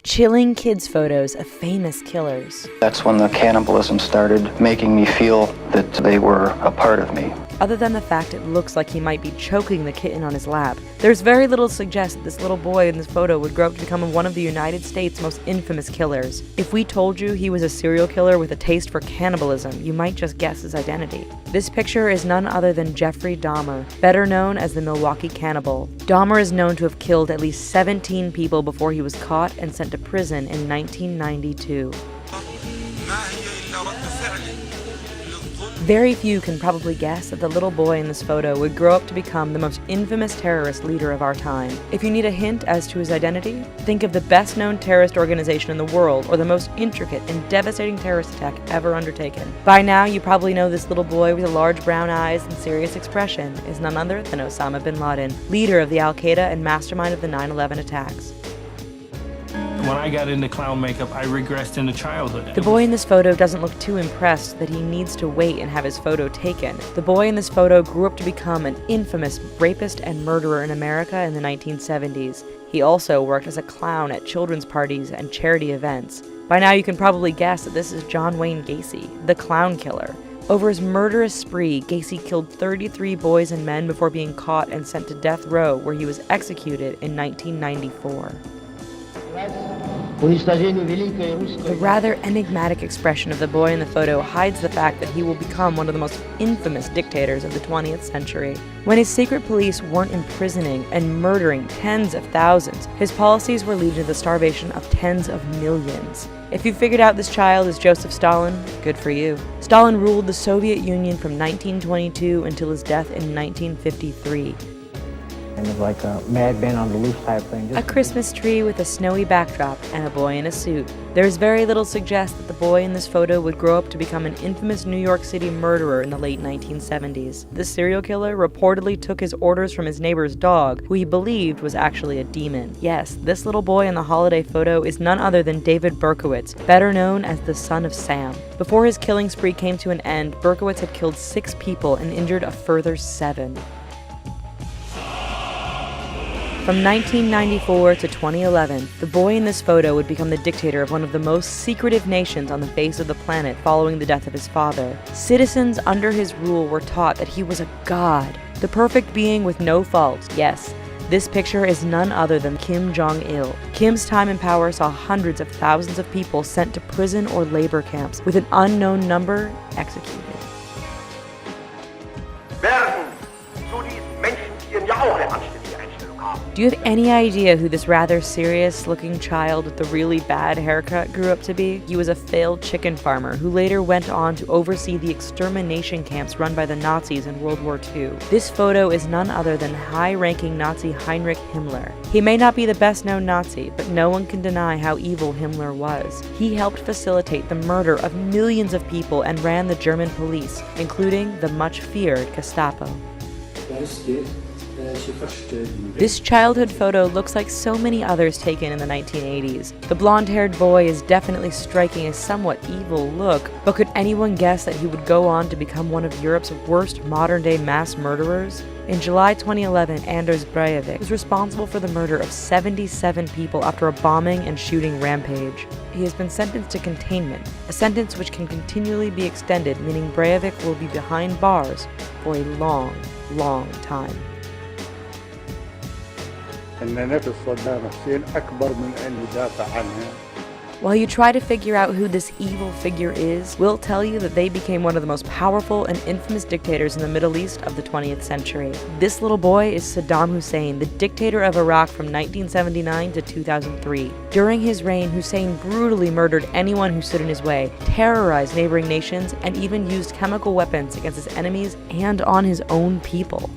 Chilling kids' photos of famous killers. That's when the cannibalism started making me feel that they were a part of me. Other than the fact it looks like he might be choking the kitten on his lap, there's very little to suggest that this little boy in this photo would grow up to become one of the United States' most infamous killers. If we told you he was a serial killer with a taste for cannibalism, you might just guess his identity. This picture is none other than Jeffrey Dahmer, better known as the Milwaukee Cannibal. Dahmer is known to have killed at least 17 people before he was caught and sent to prison in 1992. Very few can probably guess that the little boy in this photo would grow up to become the most infamous terrorist leader of our time. If you need a hint as to his identity, think of the best-known terrorist organization in the world or the most intricate and devastating terrorist attack ever undertaken. By now, you probably know this little boy with the large brown eyes and serious expression is none other than Osama bin Laden, leader of the Al-Qaeda and mastermind of the 9/11 attacks. When I got into clown makeup, I regressed into childhood. The boy in this photo doesn't look too impressed that he needs to wait and have his photo taken. The boy in this photo grew up to become an infamous rapist and murderer in America in the 1970s. He also worked as a clown at children's parties and charity events. By now you can probably guess that this is John Wayne Gacy, the clown killer. Over his murderous spree, Gacy killed 33 boys and men before being caught and sent to death row, where he was executed in 1994. The rather enigmatic expression of the boy in the photo hides the fact that he will become one of the most infamous dictators of the 20th century. When his secret police weren't imprisoning and murdering tens of thousands, his policies were leading to the starvation of tens of millions. If you figured out this child is Joseph Stalin, good for you. Stalin ruled the Soviet Union from 1922 until his death in 1953. Kind of like a Mad Man on the Loose type thing. A Christmas tree with a snowy backdrop and a boy in a suit. There's very little to suggest that the boy in this photo would grow up to become an infamous New York City murderer in the late 1970s. This serial killer reportedly took his orders from his neighbor's dog, who he believed was actually a demon. Yes, this little boy in the holiday photo is none other than David Berkowitz, better known as the son of Sam. Before his killing spree came to an end, Berkowitz had killed 6 people and injured a further 7. From 1994 to 2011, the boy in this photo would become the dictator of one of the most secretive nations on the face of the planet following the death of his father. Citizens under his rule were taught that he was a god, the perfect being with no faults. Yes, this picture is none other than Kim Jong-Il. Kim's time in power saw hundreds of thousands of people sent to prison or labor camps, with an unknown number executed. Do you have any idea who this rather serious-looking child with the really bad haircut grew up to be? He was a failed chicken farmer who later went on to oversee the extermination camps run by the Nazis in World War II. This photo is none other than high-ranking Nazi Heinrich Himmler. He may not be the best-known Nazi, but no one can deny how evil Himmler was. He helped facilitate the murder of millions of people and ran the German police, including the much-feared Gestapo. This childhood photo looks like so many others taken in the 1980s. The blonde-haired boy is definitely striking a somewhat evil look, but could anyone guess that he would go on to become one of Europe's worst modern-day mass murderers? In July 2011, Anders Breivik was responsible for the murder of 77 people after a bombing and shooting rampage. He has been sentenced to containment, a sentence which can continually be extended, meaning Breivik will be behind bars for a long, long time. While you try to figure out who this evil figure is, we'll tell you that they became one of the most powerful and infamous dictators in the Middle East of the 20th century. This little boy is Saddam Hussein, the dictator of Iraq from 1979 to 2003. During his reign, Hussein brutally murdered anyone who stood in his way, terrorized neighboring nations, and even used chemical weapons against his enemies and on his own people.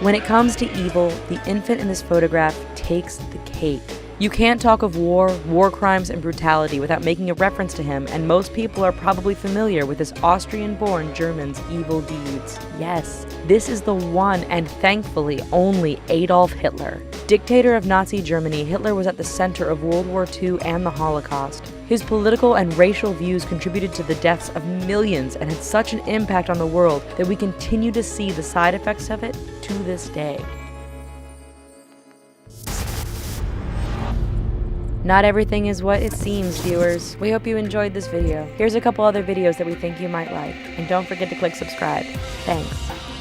When it comes to evil, the infant in this photograph takes the cake. You can't talk of war crimes, and brutality without making a reference to him, and most people are probably familiar with this Austrian-born German's evil deeds. Yes, this is the one and thankfully only Adolf Hitler. Dictator of Nazi Germany, Hitler was at the center of World War II and the Holocaust. His political and racial views contributed to the deaths of millions and had such an impact on the world that we continue to see the side effects of it to this day. Not everything is what it seems, viewers. We hope you enjoyed this video. Here's a couple other videos that we think you might like. And don't forget to click subscribe. Thanks.